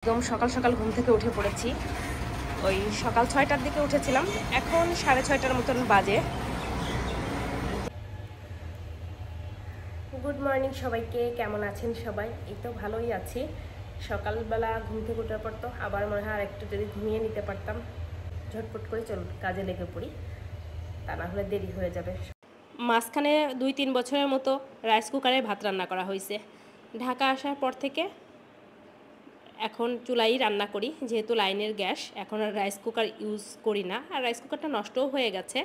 একদম সকাল সকাল ঘুম থেকে উঠে পড়েছি। ওই সকাল 6টার দিকে উঠেছিলাম, এখন 6:30টার মতন বাজে। গুড মর্নিং সবাইকে, কেমন আছেন সবাই? এই তো ভালোই আছি। সকালবেলা ঘুম থেকে ওঠার পর তো আবার মনে হয় আর একটু যদি ঘুমিয়ে নিতে পারতাম। ঝটপট করে চলুন কাজে লেগে পড়ি, তা না হলে দেরি হয়ে যাবে। মাঝখানে 2-3 বছরের মতো রাইস কুকারে ভাত রান্না করা হয়েছে। ঢাকা আসার পর থেকে এখন চুলাই রান্না করি, যেহেতু লাইনের গ্যাস। এখন আর রাইস কুকার ইউজ করি না, আর রাইস কুকারটা নষ্টও হয়ে গেছে।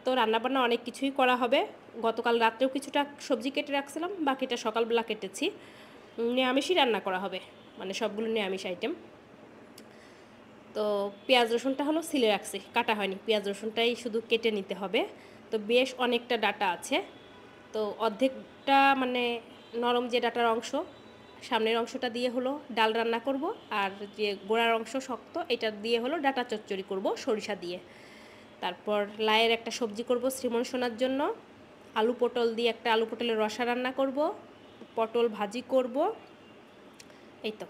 তো রান্নাবান্না অনেক কিছুই করা হবে। গতকাল রাত্রেও কিছুটা সবজি কেটে রাখছিলাম, বাকিটা সকালবেলা কেটেছি। নিরামিষই রান্না করা হবে, মানে সবগুলো নিরামিষ আইটেম। তো পেঁয়াজ রসুনটা হলো সিলে রাখছি, কাটা হয়নি। পেঁয়াজ রসুনটাই শুধু কেটে নিতে হবে। তো বেশ অনেকটা ডাটা আছে, তো অর্ধেকটা মানে নরম যে ডাটার অংশ, সামনের অংশটা দিয়ে হলো ডাল রান্না করব, আর যে গোড়ার অংশ শক্ত এটা দিয়ে হলো ডাটা চচ্চড়ি করব সরিষা দিয়ে। তারপর লায়ের একটা সবজি করব শ্রীমন সোনার জন্য, আলু পটল দিয়ে একটা আলু পটলের রসা রান্না করব, পটল ভাজি করব, এই তো।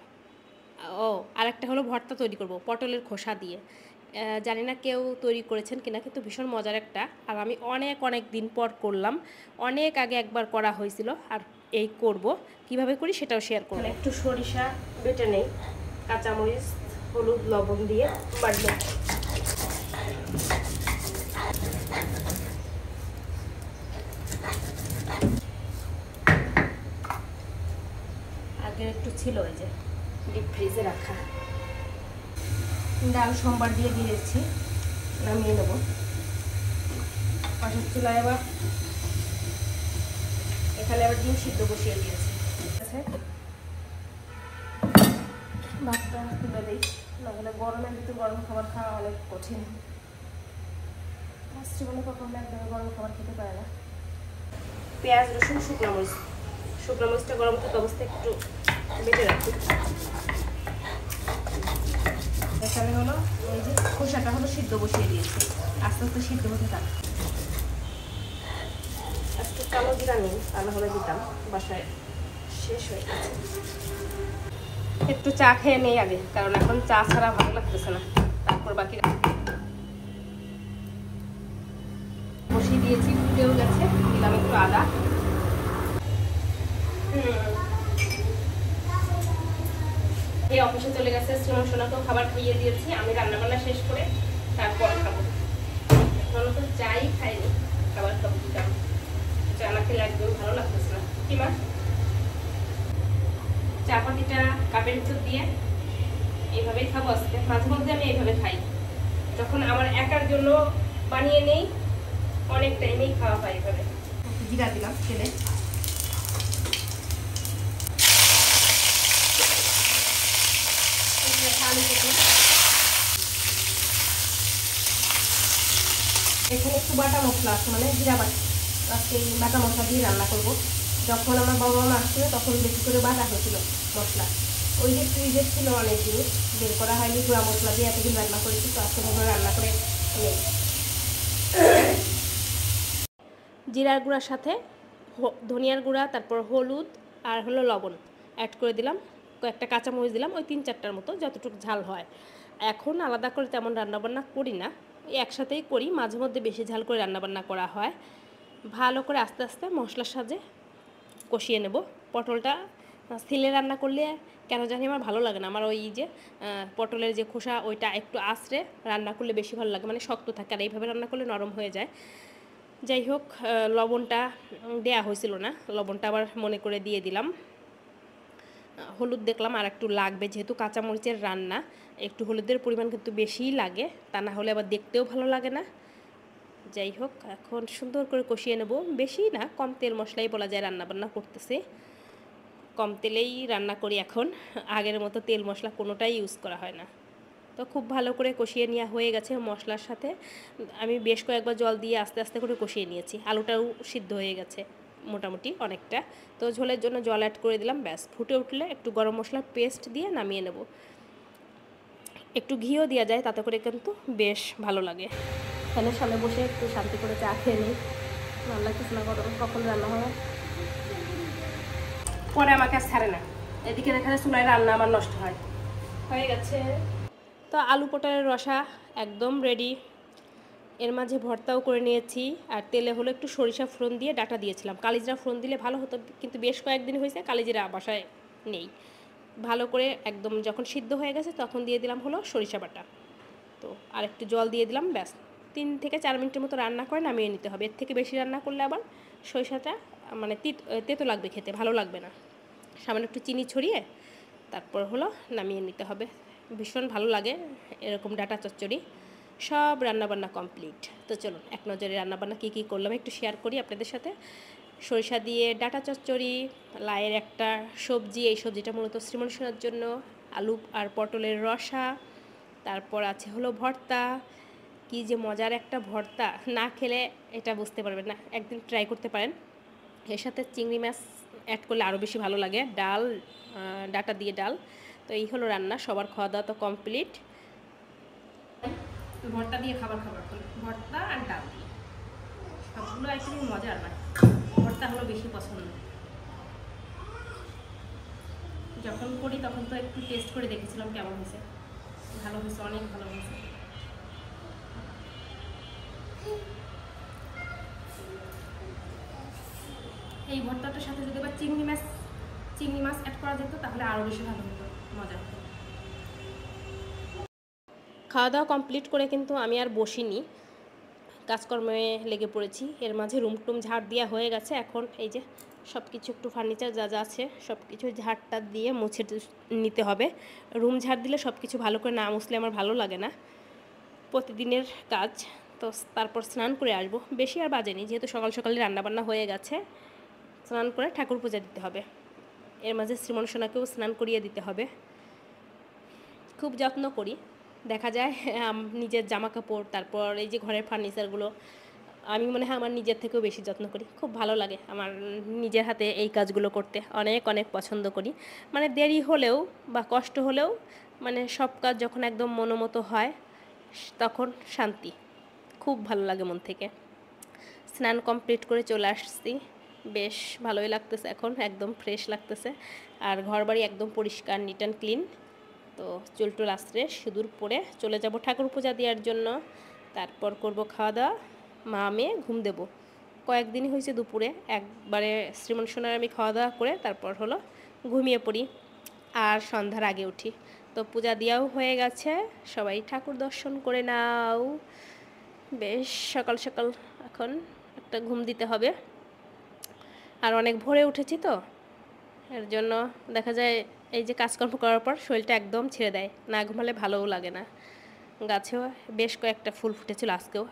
ও আর একটা হলো ভর্তা তৈরি করব পটলের খোসা দিয়ে। জানি না কেউ তৈরি করেছেন কিনা, কিন্তু ভীষণ মজার একটা। আর আমি অনেক দিন পর করলাম, অনেক আগে একবার করা হয়েছিল, আর এই করব। কিভাবে করি সেটাও শেয়ার করব। একটু সরিষা বেটে নেই, কাঁচামরিচ হলুদ লবণ দিয়ে বাটবো। আগে একটু ছিল ওই যে ডিপ ফ্রিজে রাখা ডাল, সোমবার দিয়ে দিয়েছি, নামিয়ে নেব। পাশের চুলায় আবার এখানে আবার ডিম সিদ্ধ বসিয়ে দিয়েছি। ভাতটা তুলে দিই, নাহলে গরমের ভিতরে গরম খাবার খাওয়া অনেক কঠিন। জীবনে কখনো একদম গরম খাবার খেতে পারে না। পেঁয়াজ রসুন শুকনো মরিচটা গরম থাকা অবস্থায় একটু বেটে রাখি। এখানে হলো এই যে খোসাটা হলো সিদ্ধ বসিয়ে দিয়েছি, আস্তে আস্তে সিদ্ধ হতে থাকে। আজকে কালো জিরা নেই, কালো হলে দিতাম, বাসায় শেষ হয়ে গেছে। একটু চা খেয়ে নেই আগে, কারণ এখন চা ছাড়া ভালো লাগতেছে না। তারপর বাকি বসিয়ে দিয়েছি, ফুটেও গেছে। দিলাম একটু আদা। এই অফিসে চলে গেছে, শ্রীমন সোনাকেও খাবার খাইয়ে দিয়েছি। আমি রান্নাবান্না শেষ করে তারপর খাবো। এখনো তো চাই খাইনি, খাবার খাবো। দিতাম চা না খেলে একদম ভালো লাগতেছে না। কি মা? চা পাতিটা কাপের ভিতর দিয়ে এইভাবেই খাবো আজকে। মাঝে মধ্যে আমি এইভাবে খাই, যখন আমার একার জন্য বানিয়ে নেই, অনেক টাইমেই খাওয়া হয় এইভাবে। জিরা দিলাম তেলে। এখানে একটু বাটা মশলা আছে, মানে জিরা বাটা। আজকে এই বাটা মশলা দিয়ে রান্না করব। যখন আমার বাবা মা আসছিল তখন বেশি করে বাটা হয়েছিল মশলা। ওই যে ফ্রিজে ছিল অনেক জিনিস, বের করা হয়নি। গুঁড়া মশলা দিয়ে এতদিন রান্না করেছি, তো আজকে মনে রান্না করে নেই। জিরার গুঁড়ার সাথে ধনিয়ার গুঁড়া, তারপর হলুদ আর হলো লবণ অ্যাড করে দিলাম। কয়েকটা কাঁচামরিচ দিলাম, ওই 3-4টার মতো, যতটুকু ঝাল হয়। এখন আলাদা করে তেমন রান্নাবান্না করি না, ওই একসাথেই করি। মাঝে মধ্যে বেশি ঝাল করে রান্নাবান্না করা হয়। ভালো করে আস্তে আস্তে মশলার সাথে কষিয়ে নেব। পটলটা সিলে রান্না করলে কেন জানি আমার ভালো লাগে না। আমার ওই যে পটলের যে খোসা, ওইটা একটু আঁচড়ে রান্না করলে বেশি ভালো লাগে, মানে শক্ত থাকে। আর এইভাবে রান্না করলে নরম হয়ে যায়। যাই হোক, লবণটা দেয়া হয়েছিল না, লবণটা আবার মনে করে দিয়ে দিলাম। হলুদ দেখলাম আর একটু লাগবে, যেহেতু কাঁচামরিচের রান্না, একটু হলুদের পরিমাণ কিন্তু বেশিই লাগে, তা না হলে আবার দেখতেও ভালো লাগে না। যাই হোক, এখন সুন্দর করে কষিয়ে নেব। বেশি না, কম তেল মশলাই বলা যায় রান্নাবান্না করতেছে। কম তেলেই রান্না করি এখন, আগের মতো তেল মশলা কোনোটাই ইউজ করা হয় না। তো খুব ভালো করে কষিয়ে নেওয়া হয়ে গেছে মশলার সাথে। আমি বেশ কয়েকবার জল দিয়ে আস্তে আস্তে করে কষিয়ে নিয়েছি। আলুটাও সিদ্ধ হয়ে গেছে মোটামুটি অনেকটা। তো ঝোলের জন্য জল অ্যাড করে দিলাম, ব্যাস। ফুটে উঠলে একটু গরম মশলার পেস্ট দিয়ে নামিয়ে নেব। একটু ঘিও দেওয়া যায়, তাতে করে কিন্তু বেশ ভালো লাগে। ফ্যানের সামনে বসে একটু শান্তি করে চা খেয়ে নিই, ভালো লাগতেছে না গরম। কখন রান্না হয় পরে আমাকে আর ছাড়ে না। এদিকে দেখা যায় চুলায় রান্না আমার নষ্ট হয়। হয়ে গেছে। তো আলু পটলের রসা একদম রেডি। এর মাঝে ভর্তাও করে নিয়েছি, আর তেলে হলো একটু সরিষা ফোড়ন দিয়ে ডাটা দিয়েছিলাম। কালিজিরা ফোড়ন দিলে ভালো হতো, কিন্তু বেশ কয়েকদিন হয়েছে কালিজিরা বাসায় নেই। ভালো করে একদম যখন সিদ্ধ হয়ে গেছে তখন দিয়ে দিলাম হলো সরিষা বাটা। তো আর একটু জল দিয়ে দিলাম, ব্যাস 3 থেকে 4 মিনিটের মতো রান্না করে নামিয়ে নিতে হবে। এর থেকে বেশি রান্না করলে আবার সরিষাটা মানে তেতো লাগবে, খেতে ভালো লাগবে না। সামান্য একটু চিনি ছড়িয়ে তারপর হলো নামিয়ে নিতে হবে। ভীষণ ভালো লাগে এরকম ডাটা চচ্চড়ি। সব রান্নাবান্না কমপ্লিট। তো চলুন এক নজরে রান্নাবান্না কী কী করলাম একটু শেয়ার করি আপনাদের সাথে। সরিষা দিয়ে ডাটা চচ্চড়ি, লাইয়ের একটা সবজি, এই সবজিটা মূলত শ্রীমনসুনার জন্য, আলু আর পটলের রসা, তারপর আছে হলো ভর্তা। কি যে মজার একটা ভর্তা, না খেলে এটা বুঝতে পারবেন না, একদিন ট্রাই করতে পারেন। এর সাথে চিংড়ি মাছ অ্যাড করলে আরও বেশি ভালো লাগে, ডাল, ডাটা দিয়ে ডাল। তো এই হলো রান্না, সবার খাওয়া দাওয়া তো কমপ্লিট। ভর্তা দিয়ে খাবার ভর্তা আর ডাল দিয়ে সবগুলো আইটেমই মজার, না ভর্তা হলো বেশি পছন্দ। যখন করি তখন তো একটু টেস্ট করে দেখেছিলাম কেমন হয়েছে। ভালো হয়েছে, অনেক ভালো হয়েছে। এই ভর্তাটার সাথে যদি আবার চিংড়ি মাছ অ্যাড করা যেত তাহলে আরও বেশি ভালো হতো, মজা হতো। খাওয়া দাওয়া কমপ্লিট করে কিন্তু আমি আর বসিনি, কাজকর্মে লেগে পড়েছি। এর মাঝে রুম টুম ঝাড় দেওয়া হয়ে গেছে। এখন এই যে সব কিছু একটু ফার্নিচার যা যা আছে সব কিছু ঝাড়টা দিয়ে মুছে নিতে হবে। রুম ঝাড় দিলে সব কিছু ভালো করে না মুছলে আমার ভালো লাগে না, প্রতিদিনের কাজ। তো তারপর স্নান করে আসবো, বেশি আর বাজেনি, যেহেতু সকাল সকালে রান্নাবান্না হয়ে গেছে। স্নান করে ঠাকুর পূজা দিতে হবে। এর মাঝে শ্রীমনসোনাকেও স্নান করিয়ে দিতে হবে। খুব যত্ন করি, দেখা যায় নিজের জামা কাপড়, তারপর এই যে ঘরের ফার্নিচারগুলো আমি মনে হয় আমার নিজের থেকেও বেশি যত্ন করি। খুব ভালো লাগে আমার নিজের হাতে এই কাজগুলো করতে, অনেক অনেক পছন্দ করি। মানে দেরি হলেও বা কষ্ট হলেও মানে সব কাজ যখন একদম মনোমতো হয় তখন শান্তি, খুব ভালো লাগে মন থেকে। স্নান কমপ্লিট করে চলে আসছি, বেশ ভালোই লাগতেছে, এখন একদম ফ্রেশ লাগতেছে। আর ঘরবাড়ি একদম পরিষ্কার, নিট অ্যান্ড ক্লিন। তো চুলটুল আশ্রে সিঁদুর পরে চলে যাব ঠাকুর পূজা দেওয়ার জন্য। তারপর করব খাওয়া দাওয়া, মা মেয়ে ঘুম দেব। কয়েকদিনই হয়েছে দুপুরে একবারে শ্রীমনসোনার আমি খাওয়া দাওয়া করে তারপর হলো ঘুমিয়ে পড়ি, আর সন্ধ্যার আগে উঠি। তো পূজা দেওয়াও হয়ে গেছে, সবাই ঠাকুর দর্শন করে নাও। বেশ সকাল সকাল এখন একটা ঘুম দিতে হবে, আর অনেক ভোরে উঠেছি তো এর জন্য দেখা যায় এই যে কাজকর্ম করার পর শরীরটা একদম ছেড়ে দেয়, না ঘুমালে ভালোও লাগে না। গাছেও বেশ কয়েকটা ফুল ফুটেছিল আজকেও,